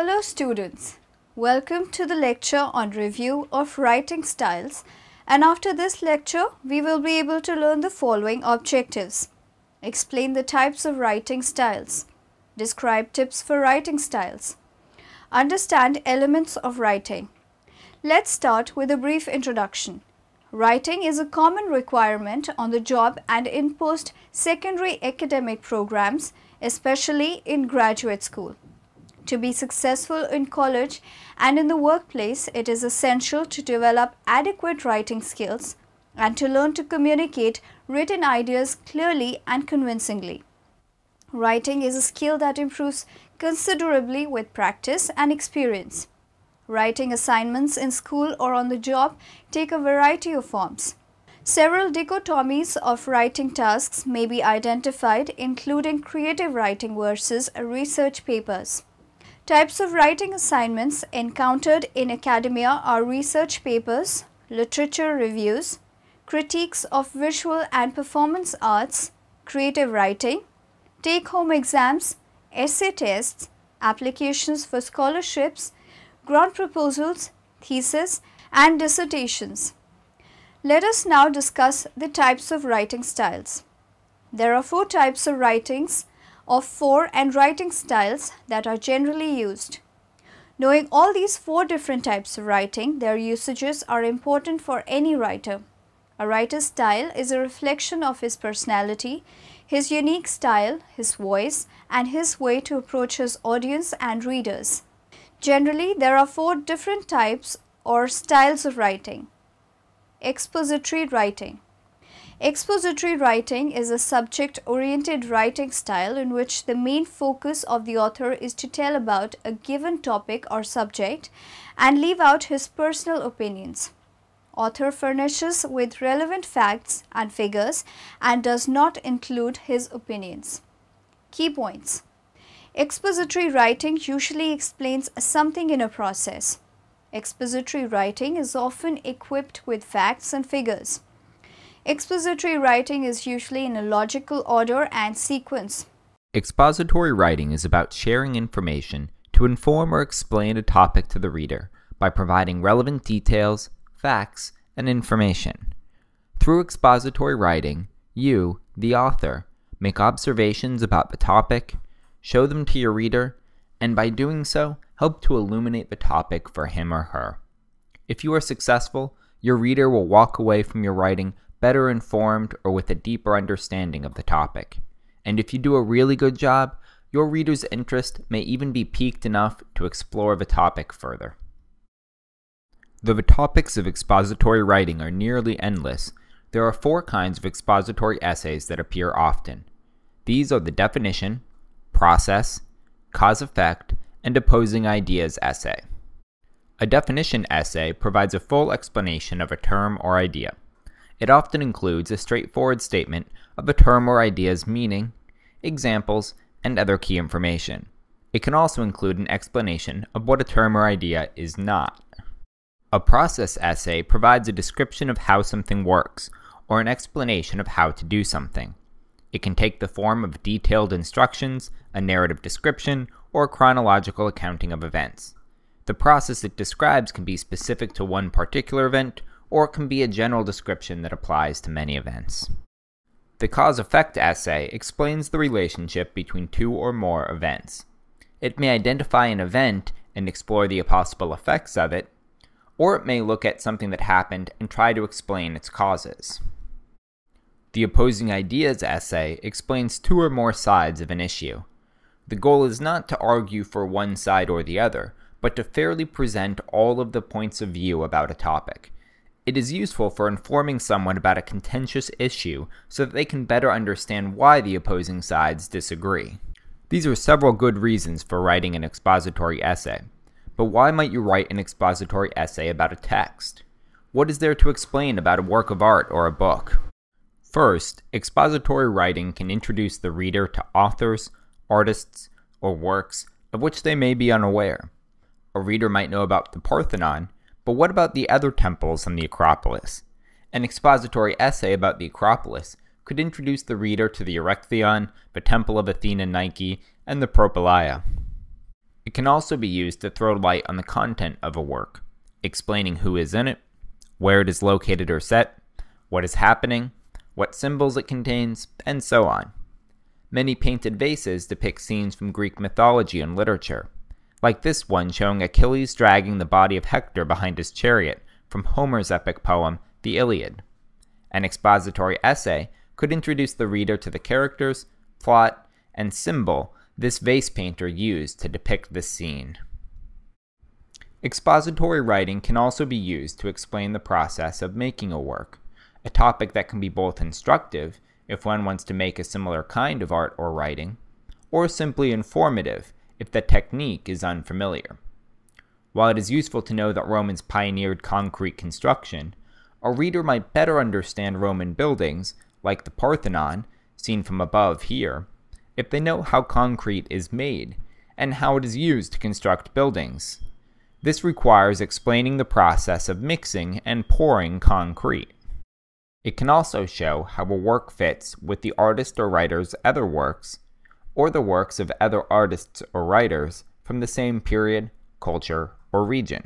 Hello students, welcome to the lecture on review of writing styles, and after this lecture we will be able to learn the following objectives. Explain the types of writing styles, describe tips for writing styles, understand elements of writing. Let's start with a brief introduction. Writing is a common requirement on the job and in post-secondary academic programs, especially in graduate school. To be successful in college and in the workplace, it is essential to develop adequate writing skills and to learn to communicate written ideas clearly and convincingly. Writing is a skill that improves considerably with practice and experience. Writing assignments in school or on the job take a variety of forms. Several dichotomies of writing tasks may be identified, including creative writing versus research papers. Types of writing assignments encountered in academia are research papers, literature reviews, critiques of visual and performance arts, creative writing, take-home exams, essay tests, applications for scholarships, grant proposals, theses, and dissertations. Let us now discuss the types of writing styles. There are 4 types of writings and writing styles that are generally used. Knowing all these 4 different types of writing, their usages are important for any writer. A writer's style is a reflection of his personality, his unique style, his voice, and his way to approach his audience and readers. Generally, there are 4 different types or styles of writing. Expository writing. Expository writing is a subject-oriented writing style in which the main focus of the author is to tell about a given topic or subject and leave out his personal opinions. Author furnishes with relevant facts and figures and does not include his opinions. Key points. Expository writing usually explains something in a process. Expository writing is often equipped with facts and figures. Expository writing is usually in a logical order and sequence. Expository writing is about sharing information to inform or explain a topic to the reader by providing relevant details, facts, and information. Through expository writing, you, the author, make observations about the topic, show them to your reader, and by doing so, help to illuminate the topic for him or her. If you are successful, your reader will walk away from your writing better informed or with a deeper understanding of the topic. And if you do a really good job, your reader's interest may even be piqued enough to explore the topic further. Though the topics of expository writing are nearly endless, there are 4 kinds of expository essays that appear often. These are the definition, process, cause-effect, and opposing ideas essay. A definition essay provides a full explanation of a term or idea. It often includes a straightforward statement of a term or idea's meaning, examples, and other key information. It can also include an explanation of what a term or idea is not. A process essay provides a description of how something works, or an explanation of how to do something. It can take the form of detailed instructions, a narrative description, or a chronological accounting of events. The process it describes can be specific to one particular event, or it can be a general description that applies to many events. The cause-effect essay explains the relationship between 2 or more events. It may identify an event and explore the possible effects of it, or it may look at something that happened and try to explain its causes. The opposing ideas essay explains 2 or more sides of an issue. The goal is not to argue for one side or the other, but to fairly present all of the points of view about a topic. It is useful for informing someone about a contentious issue so that they can better understand why the opposing sides disagree. These are several good reasons for writing an expository essay. But why might you write an expository essay about a text? What is there to explain about a work of art or a book? First, expository writing can introduce the reader to authors, artists, or works of which they may be unaware. A reader might know about the Parthenon, but what about the other temples and the Acropolis? An expository essay about the Acropolis could introduce the reader to the Erechtheion, the Temple of Athena Nike, and the Propylaea. It can also be used to throw light on the content of a work, explaining who is in it, where it is located or set, what is happening, what symbols it contains, and so on. Many painted vases depict scenes from Greek mythology and literature, like this one showing Achilles dragging the body of Hector behind his chariot from Homer's epic poem, the Iliad. An expository essay could introduce the reader to the characters, plot, and symbol this vase painter used to depict this scene. Expository writing can also be used to explain the process of making a work, a topic that can be both instructive if one wants to make a similar kind of art or writing, or simply informative if the technique is unfamiliar. While it is useful to know that Romans pioneered concrete construction, a reader might better understand Roman buildings, like the Parthenon, seen from above here, if they know how concrete is made and how it is used to construct buildings. This requires explaining the process of mixing and pouring concrete. It can also show how a work fits with the artist or writer's other works, or the works of other artists or writers from the same period, culture, or region.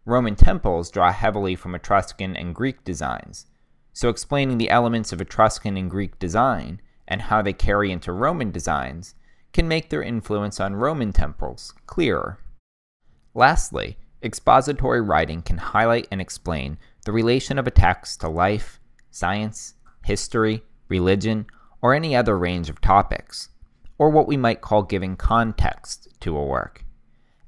Roman temples draw heavily from Etruscan and Greek designs, so explaining the elements of Etruscan and Greek design and how they carry into Roman designs can make their influence on Roman temples clearer. Lastly, expository writing can highlight and explain the relation of a text to life, science, history, religion, or any other range of topics, or what we might call giving context to a work.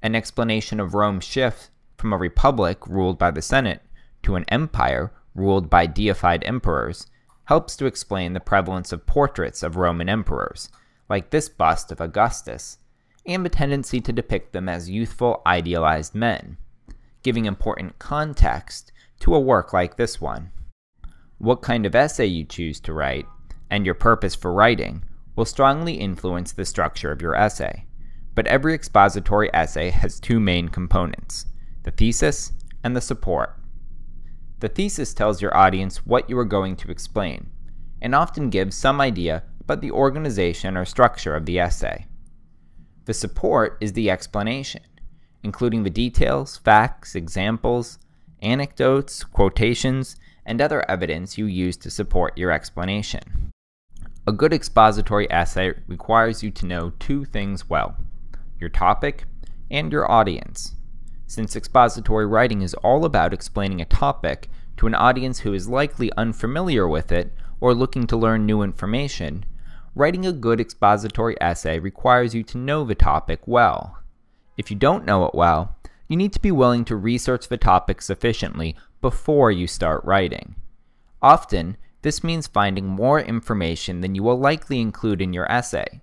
An explanation of Rome's shift from a republic ruled by the Senate to an empire ruled by deified emperors helps to explain the prevalence of portraits of Roman emperors, like this bust of Augustus, and the tendency to depict them as youthful, idealized men, giving important context to a work like this one. What kind of essay you choose to write, and your purpose for writing, will strongly influence the structure of your essay, but every expository essay has two main components, the thesis and the support. The thesis tells your audience what you are going to explain, and often gives some idea about the organization or structure of the essay. The support is the explanation, including the details, facts, examples, anecdotes, quotations, and other evidence you use to support your explanation. A good expository essay requires you to know two things well: your topic and your audience. Since expository writing is all about explaining a topic to an audience who is likely unfamiliar with it or looking to learn new information, writing a good expository essay requires you to know the topic well. If you don't know it well, you need to be willing to research the topic sufficiently before you start writing. Often, this means finding more information than you will likely include in your essay.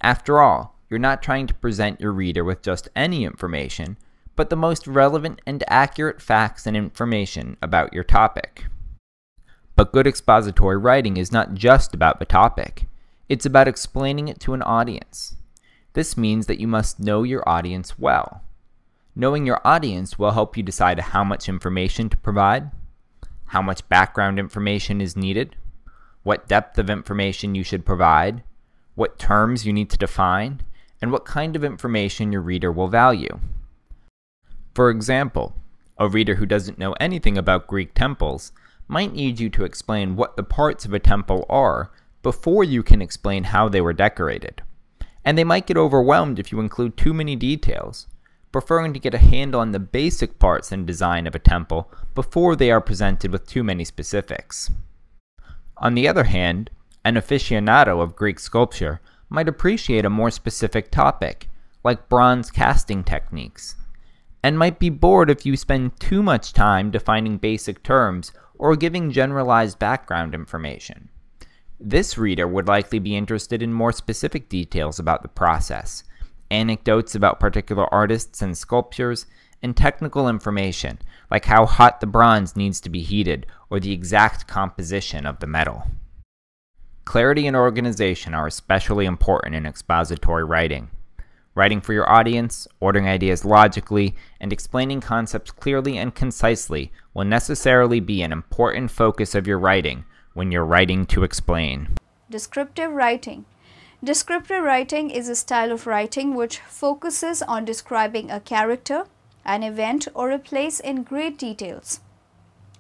After all, you're not trying to present your reader with just any information, but the most relevant and accurate facts and information about your topic. But good expository writing is not just about the topic. It's about explaining it to an audience. This means that you must know your audience well. Knowing your audience will help you decide how much information to provide, how much background information is needed, what depth of information you should provide, what terms you need to define, and what kind of information your reader will value. For example, a reader who doesn't know anything about Greek temples might need you to explain what the parts of a temple are before you can explain how they were decorated. And they might get overwhelmed if you include too many details, preferring to get a handle on the basic parts and design of a temple before they are presented with too many specifics. On the other hand, an aficionado of Greek sculpture might appreciate a more specific topic, like bronze casting techniques, and might be bored if you spend too much time defining basic terms or giving generalized background information. This reader would likely be interested in more specific details about the process, anecdotes about particular artists and sculptures, and technical information, like how hot the bronze needs to be heated or the exact composition of the metal. Clarity and organization are especially important in expository writing. Writing for your audience, ordering ideas logically, and explaining concepts clearly and concisely will necessarily be an important focus of your writing when you're writing to explain. Descriptive writing. Descriptive writing is a style of writing which focuses on describing a character, an event, or a place in great details.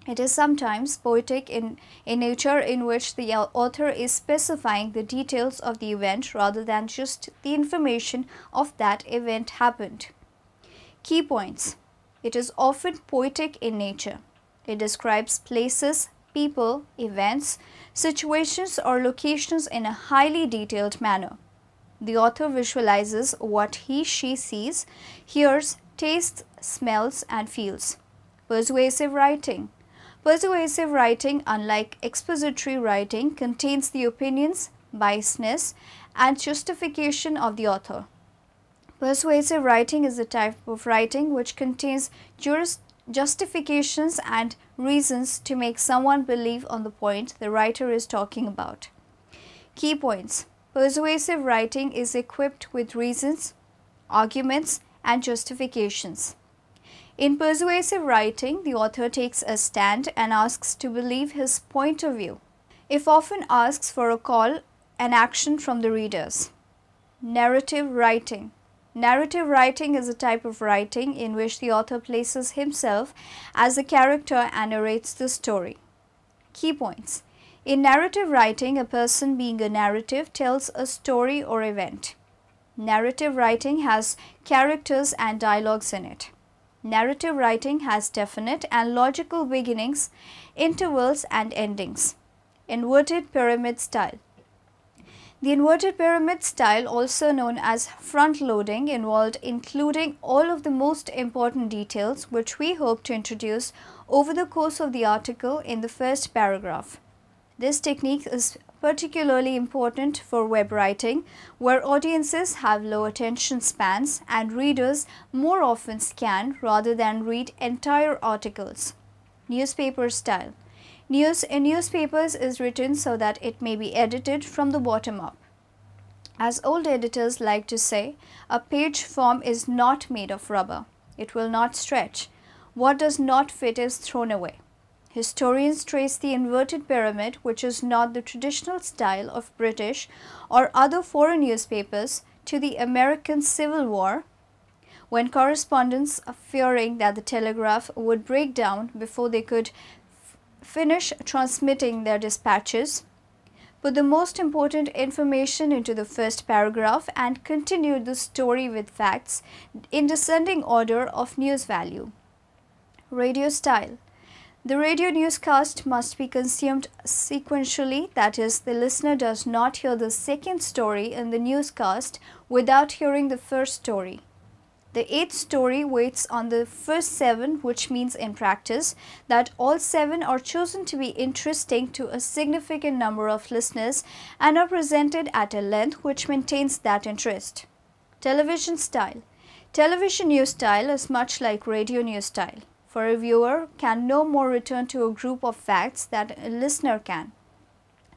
It is sometimes poetic in nature, in which the author is specifying the details of the event rather than just the information of that event happened. Key points. It is often poetic in nature. It describes places, people, events, situations, or locations in a highly detailed manner. The author visualizes what he/she sees, hears, tastes, smells, and feels. Persuasive writing. Persuasive writing, unlike expository writing, contains the opinions, biasness, and justification of the author. Persuasive writing is a type of writing which contains justifications and reasons to make someone believe on the point the writer is talking about. Key points. Persuasive writing is equipped with reasons, arguments, and justifications. In persuasive writing, the author takes a stand and asks to believe his point of view. It often asks for a call and action from the readers. Narrative writing. Narrative writing is a type of writing in which the author places himself as a character and narrates the story. Key points. In narrative writing, a person being a narrative tells a story or event. Narrative writing has characters and dialogues in it. Narrative writing has definite and logical beginnings, intervals, and endings. Inverted pyramid style. The inverted pyramid style, also known as front-loading, involved including all of the most important details which we hope to introduce over the course of the article in the first paragraph. This technique is particularly important for web writing, where audiences have low attention spans and readers more often scan rather than read entire articles. Newspaper style. News in newspapers is written so that it may be edited from the bottom up. As old editors like to say, a page form is not made of rubber. It will not stretch. What does not fit is thrown away. Historians trace the inverted pyramid, which is not the traditional style of British or other foreign newspapers, to the American Civil War, when correspondents, fearing that the telegraph would break down before they could finish transmitting their dispatches, put the most important information into the first paragraph and continued the story with facts in descending order of news value. Radio style. The radio newscast must be consumed sequentially, that is, the listener does not hear the second story in the newscast without hearing the first story. The eighth story waits on the first seven, which means in practice that all seven are chosen to be interesting to a significant number of listeners and are presented at a length which maintains that interest. Television style. Television news style is much like radio news style. For a viewer can no more return to a group of facts than a listener can.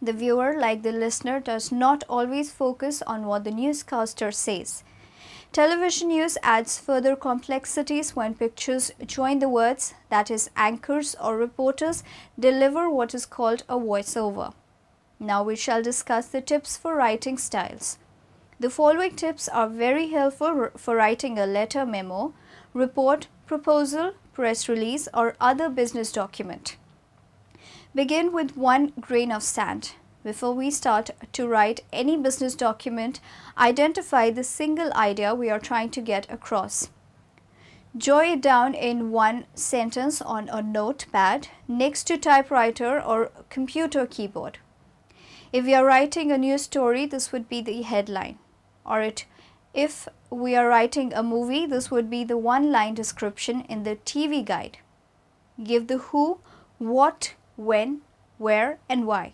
The viewer, like the listener, does not always focus on what the newscaster says. Television news adds further complexities when pictures join the words, that is, anchors or reporters deliver what is called a voiceover. Now we shall discuss the tips for writing styles. The following tips are very helpful for writing a letter, memo, report, proposal, press release, or other business document. Begin with 1 grain of sand. Before we start to write any business document, identify the single idea we are trying to get across. Jot it down in one sentence on a notepad next to typewriter or computer keyboard. If we are writing a news story, this would be the headline. If we are writing a movie, this would be the one-line description in the TV guide. Give the who, what, when, where, and why.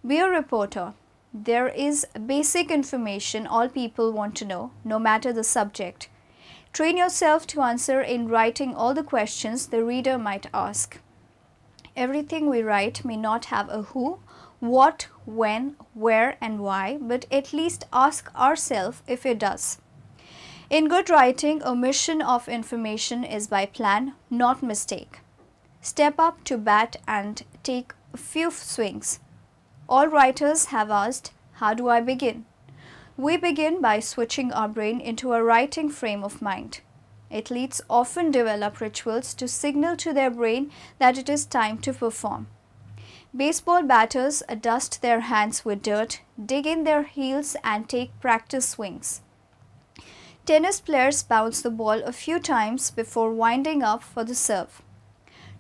Be a reporter. There is basic information all people want to know, no matter the subject. Train yourself to answer in writing all the questions the reader might ask. Everything we write may not have a who, what, when, where, and why, but at least ask ourselves if it does. In good writing, omission of information is by plan, not mistake. Step up to bat and take a few swings. All writers have asked, how do I begin? We begin by switching our brain into a writing frame of mind. Athletes often develop rituals to signal to their brain that it is time to perform. Baseball batters dust their hands with dirt, dig in their heels and take practice swings. Tennis players bounce the ball a few times before winding up for the serve.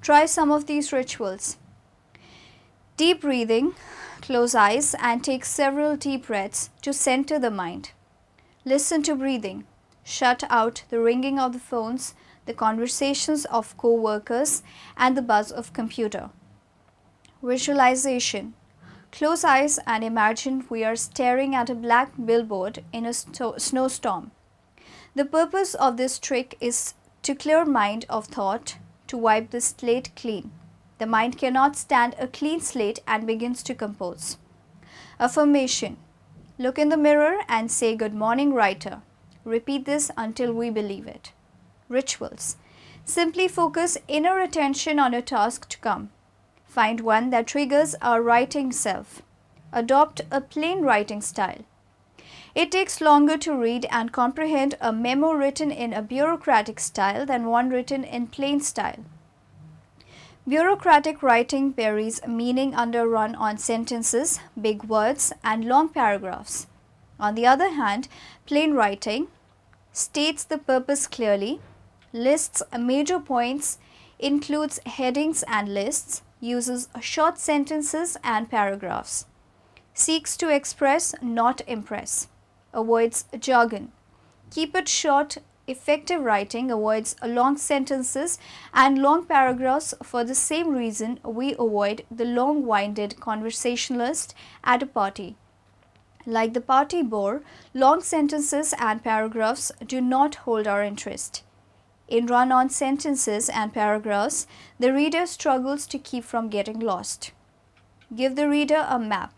Try some of these rituals. Deep breathing, close eyes and take several deep breaths to center the mind. Listen to breathing. Shut out the ringing of the phones, the conversations of co-workers and the buzz of computer. Visualization. Close eyes and imagine we are staring at a black billboard in a snowstorm. The purpose of this trick is to clear mind of thought, to wipe the slate clean. The mind cannot stand a clean slate and begins to compose. Affirmation. Look in the mirror and say, "Good morning, writer." Repeat this until we believe it. Rituals. Simply focus inner attention on a task to come. Find one that triggers our writing self. Adopt a plain writing style. It takes longer to read and comprehend a memo written in a bureaucratic style than one written in plain style. Bureaucratic writing buries meaning under run-on sentences, big words, and long paragraphs. On the other hand, plain writing states the purpose clearly, lists major points, includes headings and lists, uses short sentences and paragraphs, seeks to express, not impress, avoids jargon. Keep it short. Effective writing avoids long sentences and long paragraphs. For the same reason, we avoid the long-winded conversationalist at a party. Like the party bore, long sentences and paragraphs do not hold our interest. In run-on sentences and paragraphs, the reader struggles to keep from getting lost. Give the reader a map.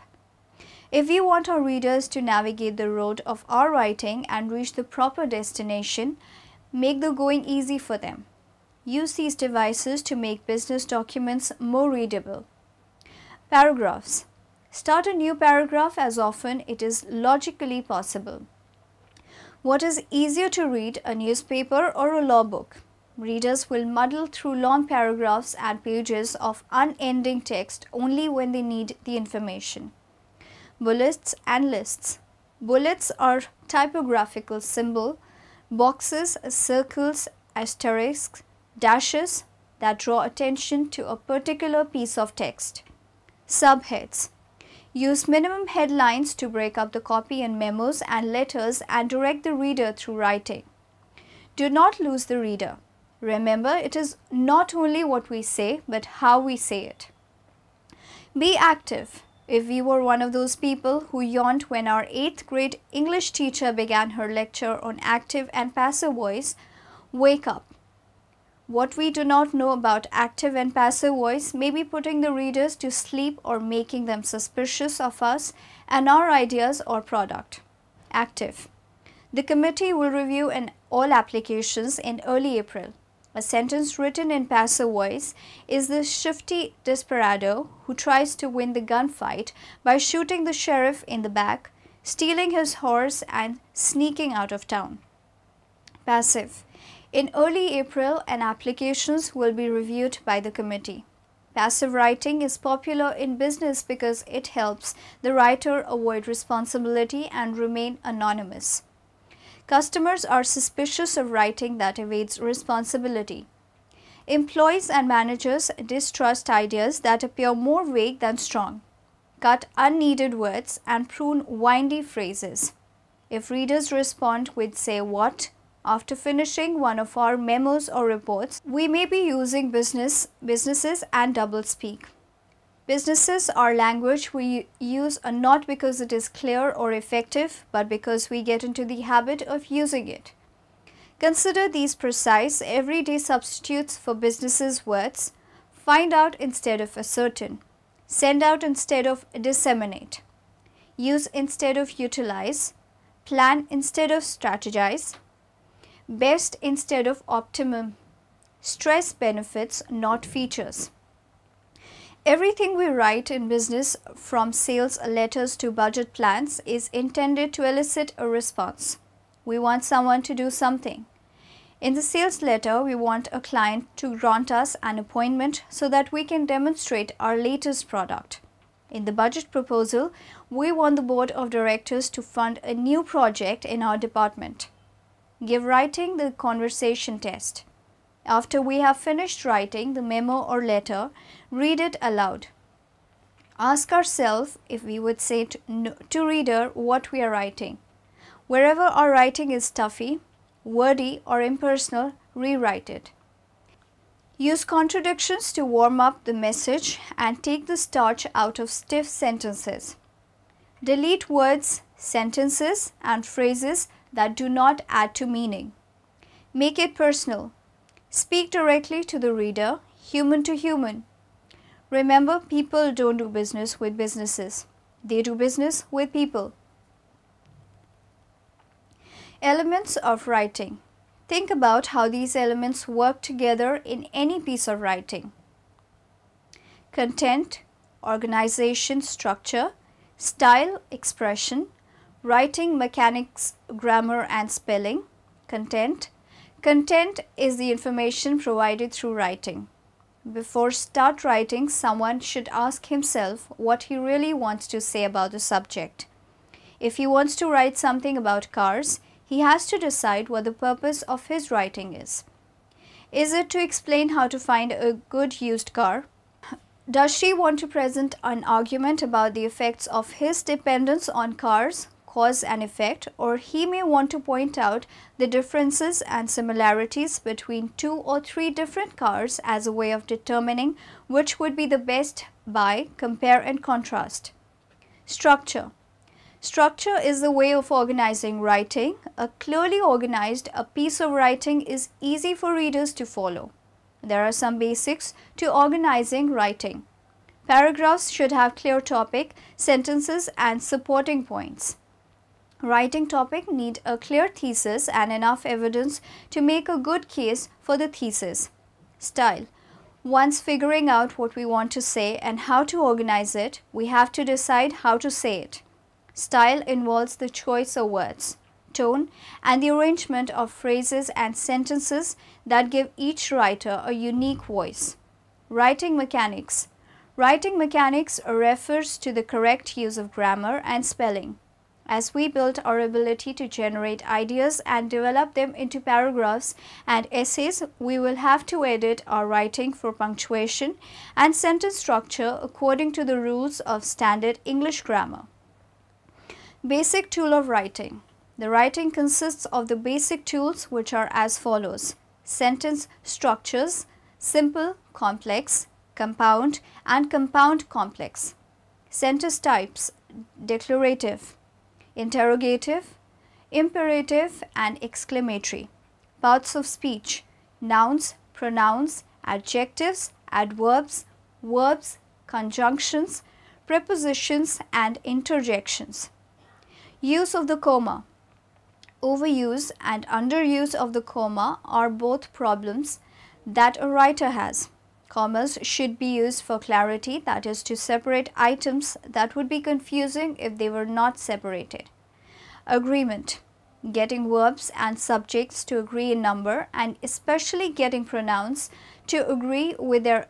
If we want our readers to navigate the road of our writing and reach the proper destination, make the going easy for them. Use these devices to make business documents more readable. Paragraphs. Start a new paragraph as often it is logically possible. What is easier to read, a newspaper or a law book? Readers will muddle through long paragraphs and pages of unending text only when they need the information. Bullets and lists. Bullets are typographical symbol, boxes, circles, asterisks, dashes that draw attention to a particular piece of text. Subheads. Use minimum headlines to break up the copy in memos and letters and direct the reader through writing. Do not lose the reader. Remember, it is not only what we say, but how we say it. Be active. If we were one of those people who yawned when our 8th grade English teacher began her lecture on active and passive voice, wake up. What we do not know about active and passive voice may be putting the readers to sleep or making them suspicious of us and our ideas or product. Active. The committee will review all applications in early April. A sentence written in passive voice is the shifty desperado who tries to win the gunfight by shooting the sheriff in the back, stealing his horse and sneaking out of town. Passive. In early April, applications will be reviewed by the committee. Passive writing is popular in business because it helps the writer avoid responsibility and remain anonymous. Customers are suspicious of writing that evades responsibility. Employees and managers distrust ideas that appear more vague than strong. Cut unneeded words and prune windy phrases. If readers respond with "say what" after finishing one of our memos or reports, we may be using businesses and doublespeak. Businesses are language we use not because it is clear or effective, but because we get into the habit of using it. Consider these precise, everyday substitutes for businesses' words. Find out instead of ascertain. Send out instead of disseminate. Use instead of utilize. Plan instead of strategize. Best instead of optimum. Stress benefits, not features. Everything we write in business, from sales letters to budget plans, is intended to elicit a response. We want someone to do something. In the sales letter, we want a client to grant us an appointment so that we can demonstrate our latest product. In the budget proposal, we want the board of directors to fund a new project in our department. Give writing the conversation test. After we have finished writing the memo or letter, read it aloud. Ask ourselves if we would say to reader what we are writing. Wherever our writing is stuffy, wordy or impersonal, rewrite it. Use contradictions to warm up the message and take the starch out of stiff sentences. Delete words, sentences and phrases that do not add to meaning. Make it personal. Speak directly to the reader, human to human. Remember, people don't do business with businesses. They do business with people. Elements of writing. Think about how these elements work together in any piece of writing. Content, organization, structure, style, expression, writing mechanics, grammar and spelling. Content. Content is the information provided through writing. Before start writing, someone should ask himself what he really wants to say about the subject. If he wants to write something about cars, he has to decide what the purpose of his writing is. Is it to explain how to find a good used car? Does she want to present an argument about the effects of his dependence on cars, cause and effect, or he may want to point out the differences and similarities between 2 or 3 different cars as a way of determining which would be the best buy, compare and contrast. Structure. Structure is the way of organizing writing. A clearly organized piece of writing is easy for readers to follow. There are some basics to organizing writing. Paragraphs should have clear topic, sentences and supporting points. Writing topic need a clear thesis and enough evidence to make a good case for the thesis. Style. Once figuring out what we want to say and how to organize it, we have to decide how to say it. Style involves the choice of words, tone, and the arrangement of phrases and sentences that give each writer a unique voice. Writing mechanics. Writing mechanics refers to the correct use of grammar and spelling. As we build our ability to generate ideas and develop them into paragraphs and essays, we will have to edit our writing for punctuation and sentence structure according to the rules of standard English grammar. Basic tool of writing. The writing consists of the basic tools which are as follows: sentence structures, simple, complex, compound and compound complex. Sentence types: declarative, interrogative, imperative and exclamatory. Parts of speech: nouns, pronouns, adjectives, adverbs, verbs, conjunctions, prepositions and interjections. Use of the comma. Overuse and underuse of the comma are both problems that a writer has. Commas should be used for clarity, that is, to separate items that would be confusing if they were not separated. Agreement. Getting verbs and subjects to agree in number and especially getting pronouns to agree with their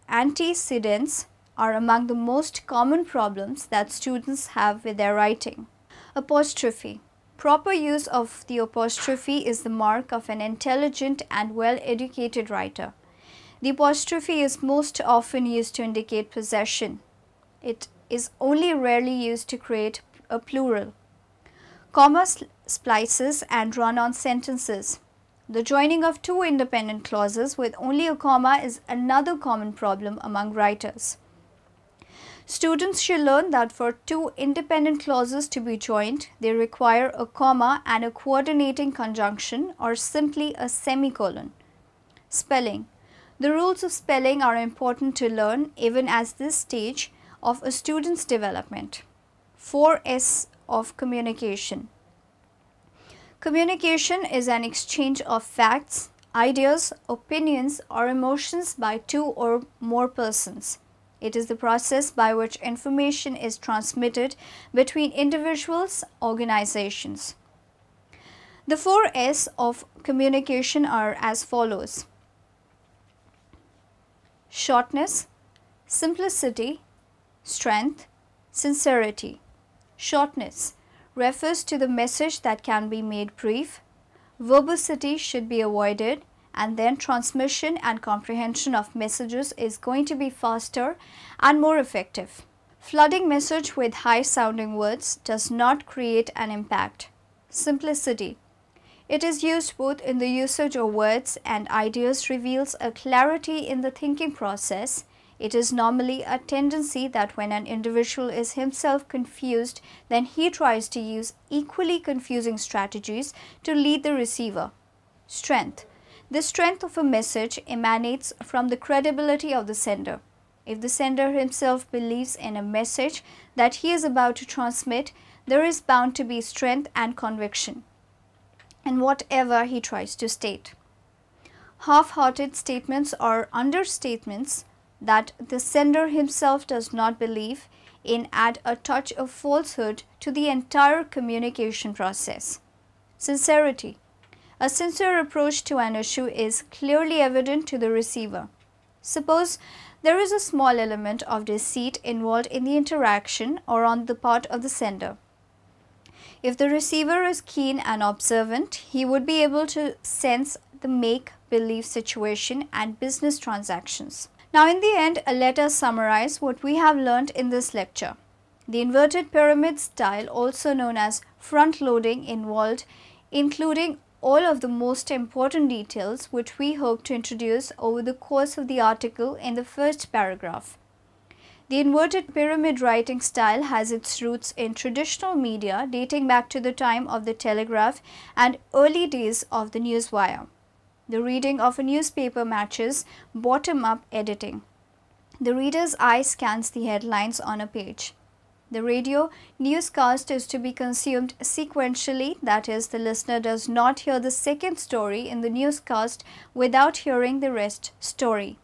antecedents are among the most common problems that students have with their writing. Apostrophe. Proper use of the apostrophe is the mark of an intelligent and well-educated writer. The apostrophe is most often used to indicate possession. It is only rarely used to create a plural. Comma splices and run-on sentences. The joining of 2 independent clauses with only a comma is another common problem among writers. Students should learn that for 2 independent clauses to be joined, they require a comma and a coordinating conjunction or simply a semicolon. Spelling. The rules of spelling are important to learn even at this stage of a student's development. 4S of communication. Communication is an exchange of facts, ideas, opinions or emotions by 2 or more persons. It is the process by which information is transmitted between individuals, organizations. The 4 S of communication are as follows: shortness, simplicity, strength, sincerity. Shortness refers to the message that can be made brief. Verbosity should be avoided, and then transmission and comprehension of messages is going to be faster and more effective. Flooding message with high sounding words does not create an impact. Simplicity. It is used both in the usage of words and ideas, reveals a clarity in the thinking process. It is normally a tendency that when an individual is himself confused, then he tries to use equally confusing strategies to lead the receiver. Strength. The strength of a message emanates from the credibility of the sender. If the sender himself believes in a message that he is about to transmit, there is bound to be strength and conviction in whatever he tries to state. Half-hearted statements are understatements that the sender himself does not believe in add a touch of falsehood to the entire communication process. Sincerity. A sincere approach to an issue is clearly evident to the receiver. Suppose there is a small element of deceit involved in the interaction or on the part of the sender. If the receiver is keen and observant, he would be able to sense the make-believe situation and business transactions. Now in the end, let us summarize what we have learned in this lecture. The inverted pyramid style, also known as front-loading, involved including all of the most important details which we hope to introduce over the course of the article in the first paragraph. The inverted pyramid writing style has its roots in traditional media dating back to the time of the telegraph and early days of the newswire. The reading of a newspaper matches bottom-up editing. The reader's eye scans the headlines on a page. The radio newscast is to be consumed sequentially, that is, the listener does not hear the second story in the newscast without hearing the rest story.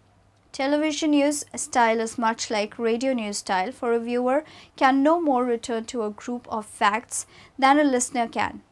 Television news style is much like radio news style, for a viewer can no more return to a group of facts than a listener can.